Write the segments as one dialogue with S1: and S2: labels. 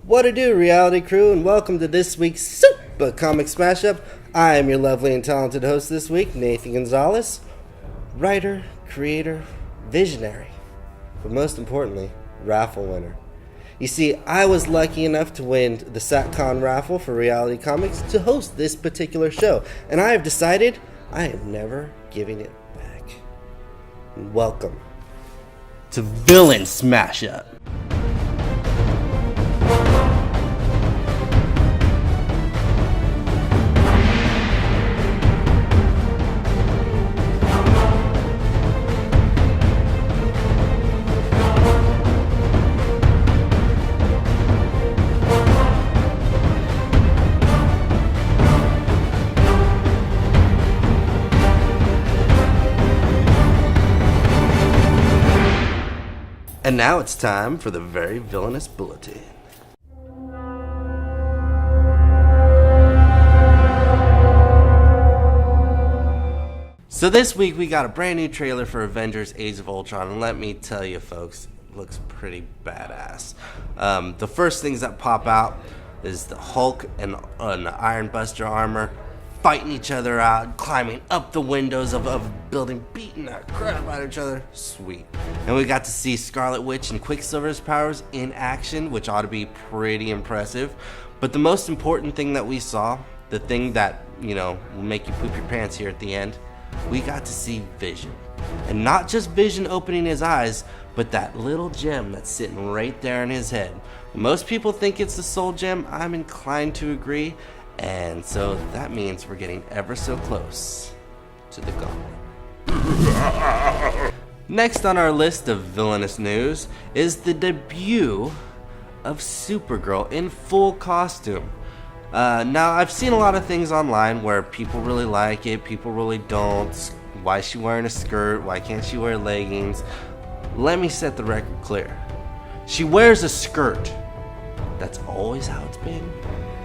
S1: What to do, reality crew, and welcome to this week's Super Comic Smash Up. I am your lovely and talented host this week, Nathan Gonzalez, writer, creator, visionary, but most importantly, raffle winner. You see, I was lucky enough to win the SatCon raffle for Reality Comics to host this particular show, and I have decided I am never giving it back. Welcome to Villain Smash Up. And now it's time for the very villainous bulletin. So this week we got a brand new trailer for Avengers Age of Ultron, and let me tell you folks, it looks pretty badass. The first things that pop out is the Hulk and the Iron Buster armor fighting each other out, climbing up the windows of a building, beating the crap out of each other. Sweet. And we got to see Scarlet Witch and Quicksilver's powers in action, which ought to be pretty impressive. But the most important thing that we saw, the thing that, will make you poop your pants here at the end, we got to see Vision. And not just Vision opening his eyes, but that little gem that's sitting right there in his head. Most people think it's the soul gem. I'm inclined to agree. And so that means we're getting ever so close to the gauntlet. Next on our list of villainous news is the debut of Supergirl in full costume. Now, I've seen a lot of things online where people really like it, people really don't. Why is she wearing a skirt? Why can't she wear leggings? Let me set the record clear. She wears a skirt. That's always how it's been.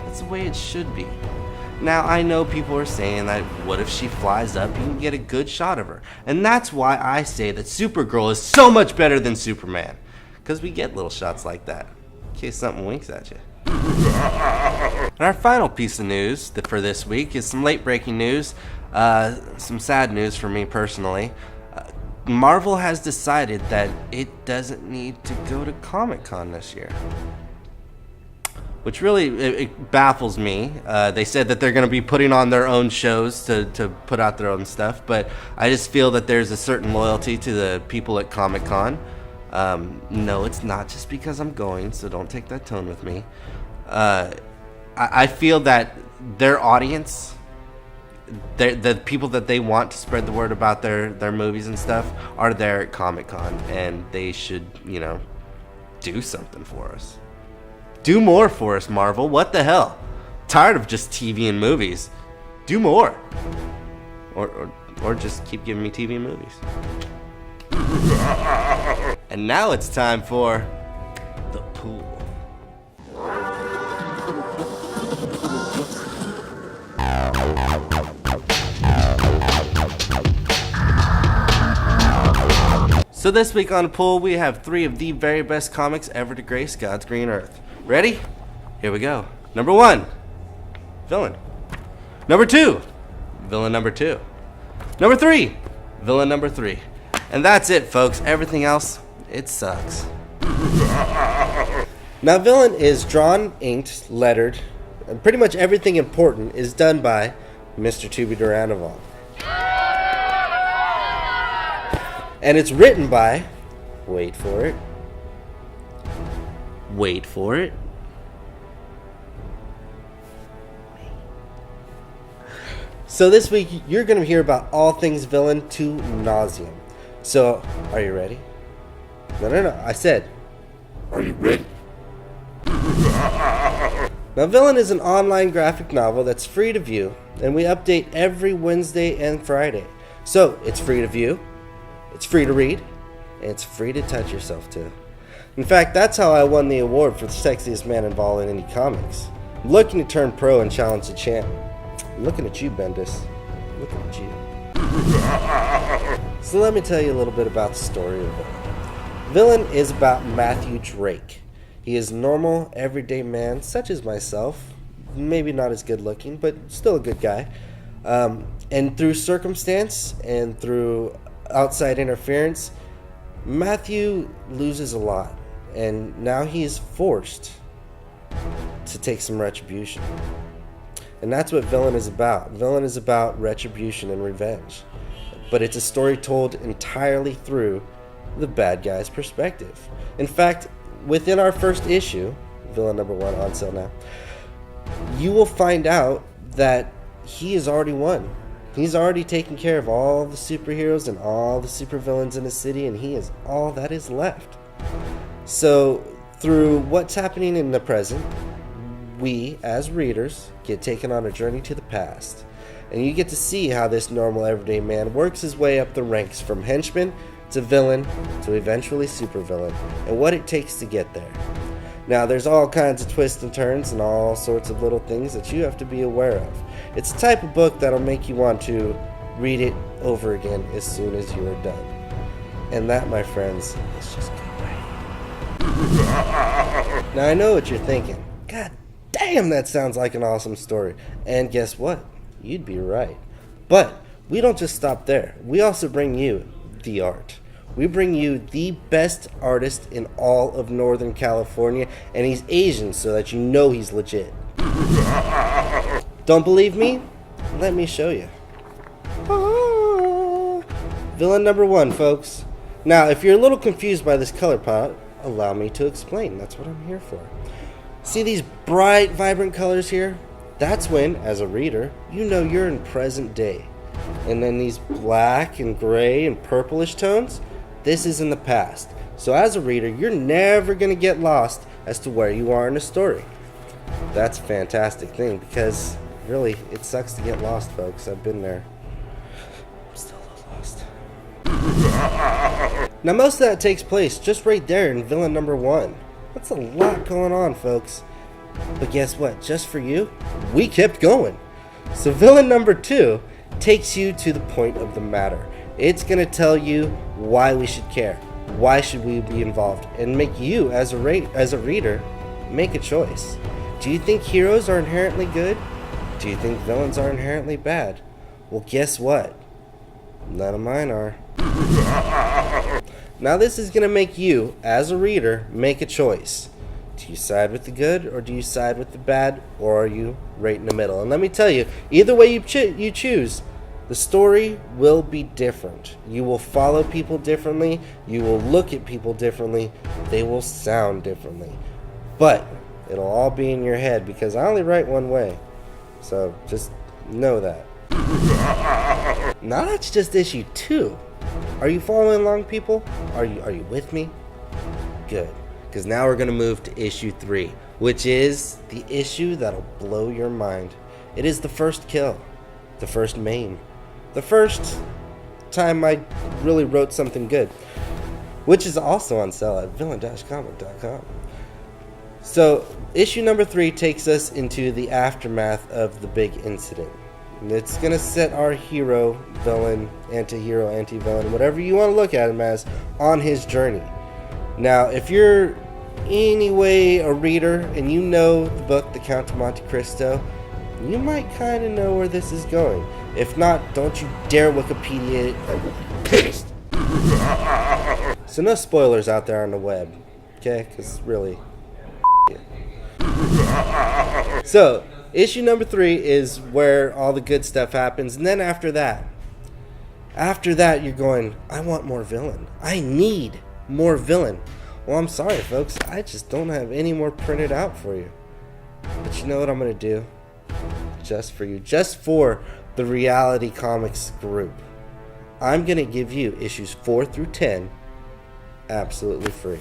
S1: That's the way it should be. Now, I know people are saying that what if she flies up, you can get a good shot of her. And that's why I say that Supergirl is so much better than Superman. Because we get little shots like that, in case something winks at you. And our final piece of news for this week is some late breaking news, some sad news for me personally. Marvel has decided that it doesn't need to go to Comic-Con this year. Which really it baffles me. They said that they're going to be putting on their own shows to put out their own stuff, but I just feel that there's a certain loyalty to the people at Comic-Con. No, it's not just because I'm going, so don't take that tone with me. I feel that their audience, the people that they want to spread the word about their movies and stuff, are there at Comic-Con, and they should, do something for us. Do more for us, Marvel. What the hell? Tired of just TV and movies. Do more. Or just keep giving me TV and movies. And now it's time for the pool. So this week on the pool, we have 3 of the very best comics ever to grace God's green earth. Ready? Here we go. Number 1, villain. Number 2, villain number 2. Number 3, villain number 3. And that's it, folks. Everything else, it sucks. Now, villain is drawn, inked, lettered, and pretty much everything important is done by Mr. Tubi Duranoval. And it's written by, wait for it, So this week, you're going to hear about all things villain to nauseam. So, are you ready? No. I said, are you ready? Now, Villain is an online graphic novel that's free to view, and we update every Wednesday and Friday. So, it's free to view, it's free to read, and it's free to touch yourself to. In fact, that's how I won the award for the sexiest man involved in indie comics. I'm looking to turn pro and challenge the champ. I'm looking at you, Bendis. Looking at you. So let me tell you a little bit about the story of Villain. Villain is about Matthew Drake.
S2: He is normal, everyday man, such as myself. Maybe not as good looking, but still a good guy. And through circumstance and through outside interference, Matthew loses a lot. And now he is forced to take some retribution. And that's what Villain is about. Villain is about retribution and revenge. But it's a story told entirely through the bad guy's perspective. In fact, within our first issue, Villain number 1 on sale now, you will find out that he has already won. He's already taken care of all the superheroes and all the supervillains in the city, and he is all that is left. So, through what's happening in the present, we, as readers, get taken on a journey to the past. And you get to see how this normal everyday man works his way up the ranks from henchman to villain to eventually supervillain, and what it takes to get there. Now, there's all kinds of twists and turns and all sorts of little things that you have to be aware of. It's the type of book that'll make you want to read it over again as soon as you are done. And that, my friends, is just good writing. Now, I know what you're thinking. God damn, that sounds like an awesome story. And guess what? You'd be right. But we don't just stop there. We also bring you the art. We bring you the best artist in all of Northern California, and he's Asian, so that you know he's legit. Don't believe me? Let me show you. Villain number 1, folks. Now, if you're a little confused by this color palette, allow me to explain. That's what I'm here for. See these bright, vibrant colors here? That's when, as a reader, you know you're in present day. And then these black and gray and purplish tones, this is in the past. So as a reader, you're never going to get lost as to where you are in the story. That's a fantastic thing, because really, it sucks to get lost, folks. I've been there. I'm still a little lost. Now, most of that takes place just right there in Villain number 1. That's a lot going on, folks. But guess what? Just for you, we kept going. So Villain number 2 takes you to the point of the matter. It's going to tell you why we should care, why should we be involved, and make you, as a reader, make a choice. Do you think heroes are inherently good? Do you think villains are inherently bad? Well, guess what? None of mine are. Now this is going to make you, as a reader, make a choice. Do you side with the good, or do you side with the bad, or are you right in the middle? And let me tell you, either way you choose, the story will be different. You will follow people differently, you will look at people differently, they will sound differently. But it'll all be in your head, because I only write one way. So just know that. Now that's just issue 2. Are you following along, people? Are you with me? Good. Because now we're going to move to issue 3, which is the issue that'll blow your mind. It is the first kill, the first maim, the first time I really wrote something good, which is also on sale at villain-comic.com. So issue number 3 takes us into the aftermath of the big incident. And it's going to set our hero, villain, anti-hero, anti-villain, whatever you want to look at him as, on his journey. Now, if you're anyway a reader and you know the book, The Count of Monte Cristo, you might kind of know where this is going. If not, don't you dare Wikipedia it. So no spoilers out there on the web, okay? Because really, yeah. So, issue number 3 is where all the good stuff happens, and then after that you're going, I want more villain. I need more villain. Well, I'm sorry, folks. I just don't have any more printed out for you. But you know what I'm going to do? Just for you. Just for the Reality Comics group. I'm going to give you issues 4 through 10 absolutely free.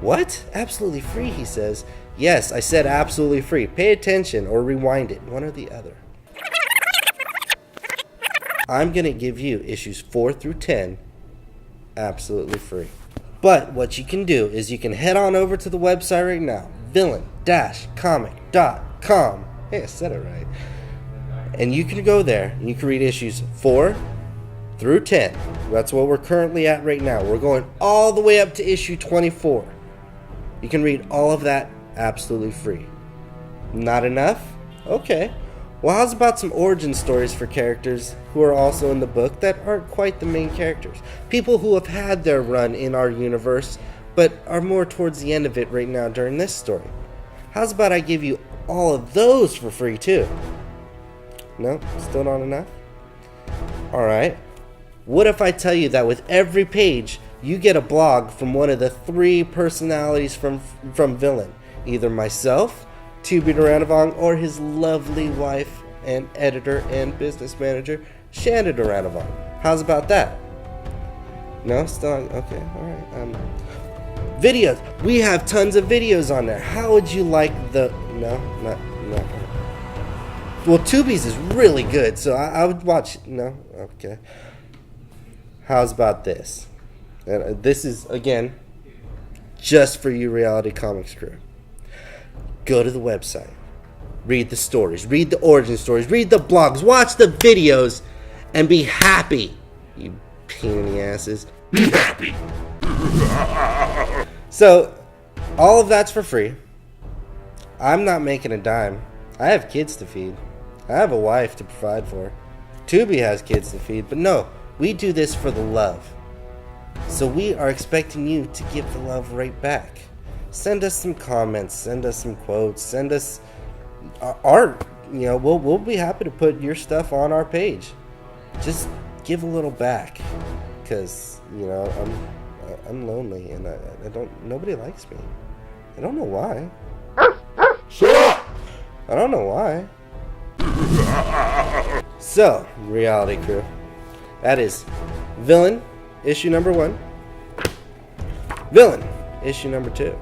S2: What? Absolutely free, he says. Yes, I said absolutely free. Pay attention or rewind it. One or the other. I'm going to give you issues 4 through 10 absolutely free. But what you can do is you can head on over to the website right now, villain-comic.com. Hey, I said it right. And you can go there and you can read issues 4 through 10. That's what we're currently at right now. We're going all the way up to issue 24. You can read all of that absolutely free. Not enough? Okay. Well, how's about some origin stories for characters who are also in the book that aren't quite the main characters? People who have had their run in our universe, but are more towards the end of it right now during this story. How's about I give you all of those for free too? No? Still not enough? Alright. What if I tell you that with every page, you get a blog from one of the 3 personalities from Villain? Either myself, Tubi Duranavong, or his lovely wife and editor and business manager, Shanda Duranavong. How's about that? No? Still not? Okay, alright. Videos. We have tons of videos on there. How would you like the... No. Well, Tubi's is really good, so I would watch... No? Okay. How's about this? And this is, again, just for you Reality Comics crew. Go to the website. Read the stories. Read the origin stories. Read the blogs. Watch the videos. And be happy. You pain in the asses. Be happy. So, all of that's for free. I'm not making a dime. I have kids to feed. I have a wife to provide for. Tubi has kids to feed. But no, we do this for the love. So we are expecting you to give the love right back. Send us some comments, send us some quotes, send us art. You know, we'll be happy to put your stuff on our page. Just give a little back, because you know I'm lonely and I don't. Nobody likes me. I don't know why. I don't know why. So, Reality Crew, that is Villain issue number 1, Villain issue number 2.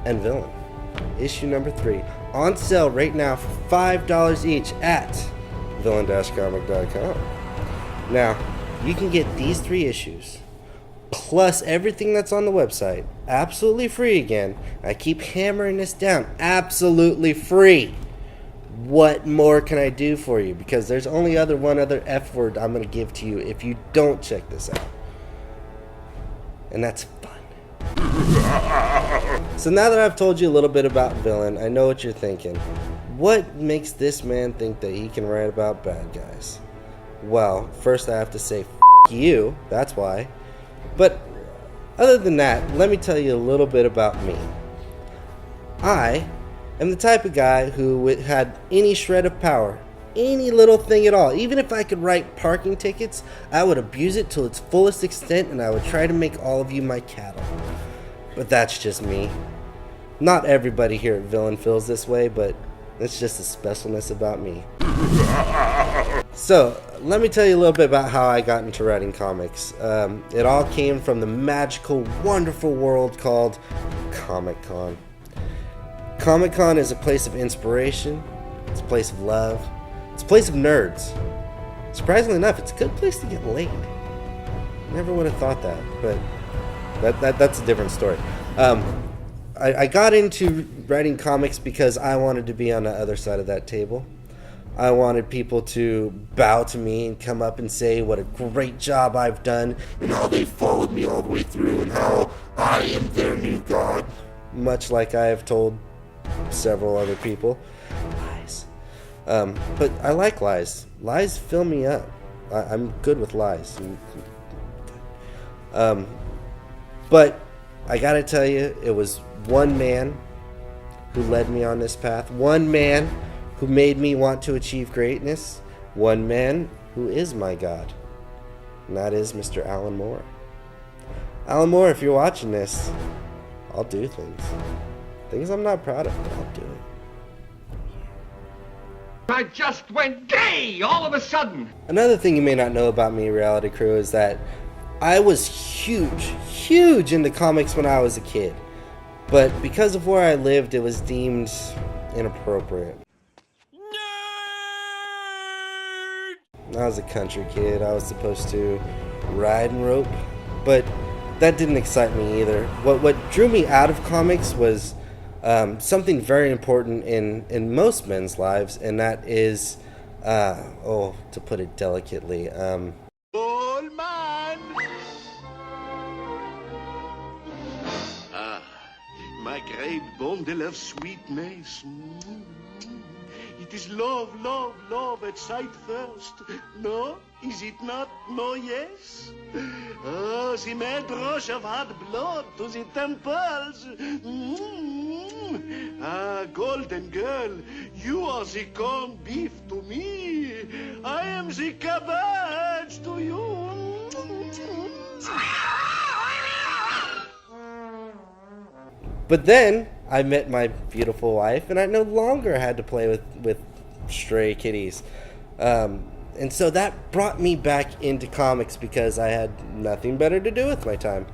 S2: And Villain issue number 3 on sale right now for $5 each at villain-comic.com. Now, you can get these 3 issues plus everything that's on the website absolutely free again. I keep hammering this down. Absolutely free. What more can I do for you? Because there's only one other F word I'm going to give to you if you don't check this out. And that's fun. So now that I've told you a little bit about Villain, I know what you're thinking. What makes this man think that he can write about bad guys? Well, first I have to say, F you, that's why. But other than that, let me tell you a little bit about me. I am the type of guy who had any shred of power, any little thing at all. Even if I could write parking tickets, I would abuse it to its fullest extent and I would try to make all of you my cattle. But that's just me. Not everybody here at Villain feels this way, but it's just a specialness about me. So, let me tell you a little bit about how I got into writing comics. It all came from the magical, wonderful world called Comic-Con. Comic-Con is a place of inspiration, it's a place of love, it's a place of nerds. Surprisingly enough, it's a good place to get laid. Never would have thought that, but that's a different story. I got into writing comics because I wanted to be on the other side of that table. I wanted people to bow to me and come up and say what a great job I've done and how they followed me all the way through and how I am their new god. Much like I have told several other people. Lies. But I like lies. Lies fill me up. I'm good with lies. But I gotta tell you, it was one man who led me on this path. One man who made me want to achieve greatness. One man who is my God. And that is Mr. Alan Moore. Alan Moore, if you're watching this, I'll do things. Things I'm not proud of, but I'll do it.
S3: I just went gay all of a sudden.
S2: Another thing you may not know about me, Reality Crew, is that I was huge into comics when I was a kid. But because of where I lived, it was deemed inappropriate. I was a country kid. I was supposed to ride and rope, but that didn't excite me either. What drew me out of comics was something very important in most men's lives, and that is, to put it delicately,
S3: Old man.
S4: my great bundle of sweet mace. It is love, love, love at sight first. No? Is it not? No, yes? Oh, the mad rush of hot blood to the temples. Ah, golden girl, you are the corned beef to me. I am the cabbage to you.
S2: But then I met my beautiful wife, and I no longer had to play with stray kitties. And so that brought me back into comics because I had nothing better to do with my time.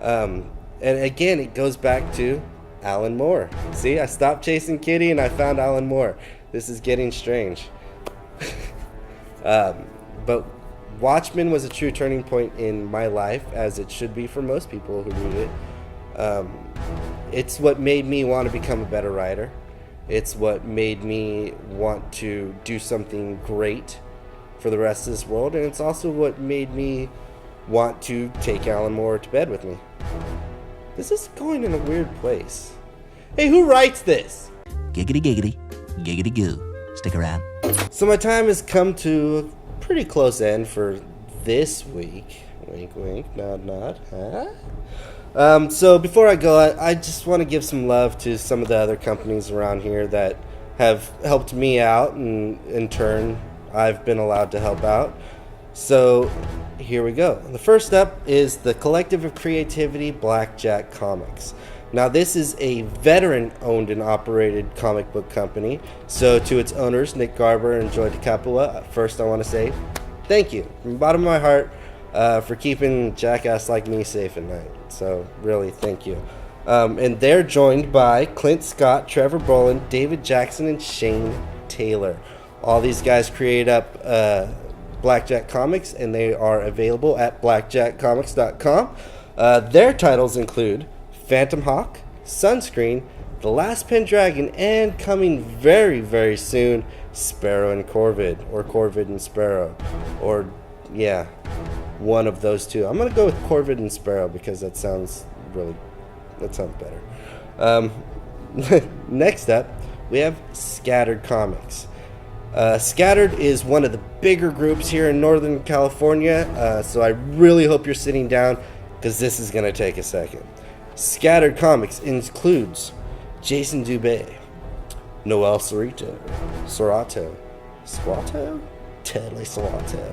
S2: And again, it goes back to Alan Moore. See, I stopped chasing Kitty and I found Alan Moore. This is getting strange. But Watchmen was a true turning point in my life, as it should be for most people who read it. It's what made me want to become a better writer. It's what made me want to do something great for the rest of this world, and it's also what made me want to take Alan Moore to bed with me. This is going in a weird place. Hey, who writes this?
S5: Giggity giggity, giggity goo. Stick around.
S2: So my time has come to a pretty close end for this week. Wink, wink, nod, nod. Huh? So before I go, I just want to give some love to some of the other companies around here that have helped me out, and in turn, I've been allowed to help out. So here we go. The first up is the Collective of Creativity Blackjack Comics. Now this is a veteran-owned and operated comic book company. So to its owners, Nick Garber and Joy DeCapua, first I want to say thank you from the bottom of my heart for keeping jackass like me safe at night. So really, thank you. And they're joined by Clint Scott, Trevor Brolin, David Jackson, and Shane Taylor. All these guys create up Blackjack Comics, and they are available at blackjackcomics.com. Their titles include Phantom Hawk, Sunscreen, The Last Pendragon, and coming very, very soon, Sparrow and Corvid, or Corvid and Sparrow, or yeah, one of those two. I'm gonna go with Corvid and Sparrow because that sounds better. Next up, we have Scattered Comics. Scattered is one of the bigger groups here in Northern California, so I really hope you're sitting down because this is going to take a second. Scattered Comics includes Jason Dubé, Noel Sorato, Tedley Sorato,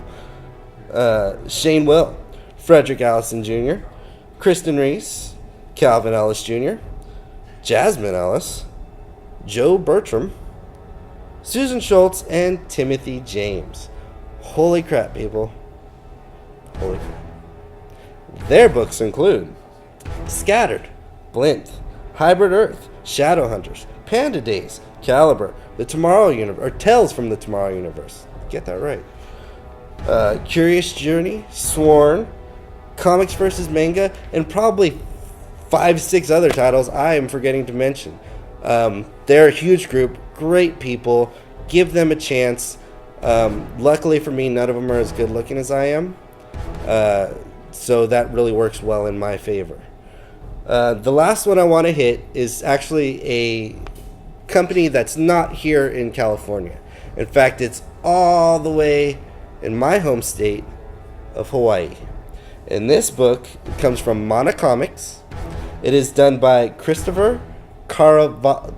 S2: Shane Will, Frederick Allison Jr., Kristen Reese, Calvin Ellis Jr., Jasmine Ellis, Joe Bertram, Susan Schultz, and Timothy James. Holy crap, people. Holy crap. Their books include Scattered, Blint, Hybrid Earth, Shadowhunters, Panda Days, Caliber, The Tomorrow Universe, or Tales from the Tomorrow Universe. Get that right. Curious Journey, Sworn, Comics vs. Manga, and probably 5-6 other titles I am forgetting to mention. They're a huge group, great people. Give them a chance. Luckily for me, none of them are as good looking as I am. So that really works well in my favor. The last one I want to hit is actually a company that's not here in California. In fact, it's all the way in my home state of Hawaii. And this book comes from Mana Comics. It is done by Christopher Caravallo.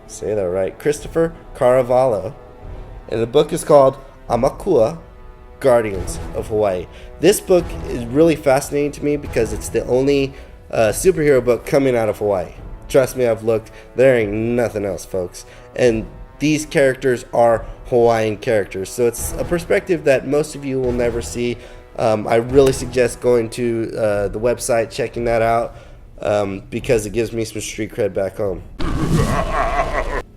S2: Say that right. Christopher Caravallo. And the book is called Amakua, Guardians of Hawaii. This book is really fascinating to me because it's the only superhero book coming out of Hawaii. Trust me, I've looked. There ain't nothing else, folks. And these characters are Hawaiian characters. So it's a perspective that most of you will never see. I really suggest going to the website, checking that out, because it gives me some street cred back home.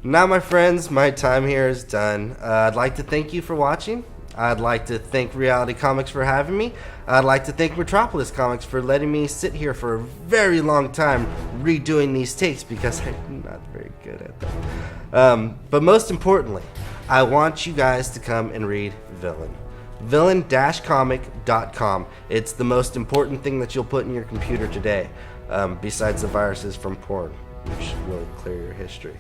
S2: Now, my friends, my time here is done. I'd like to thank you for watching. I'd like to thank Reality Comics for having me. I'd like to thank Metropolis Comics for letting me sit here for a very long time redoing these takes because I'm not very good at them. But most importantly, I want you guys to come and read Villain. Villain-comic.com. It's the most important thing that you'll put in your computer today. besides the viruses from porn. You should really clear your history.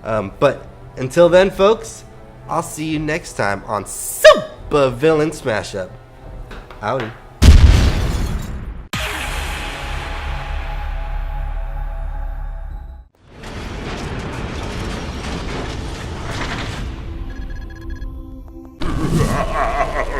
S2: But until then, folks, I'll see you next time on Super Villain Smash Up. Howdy.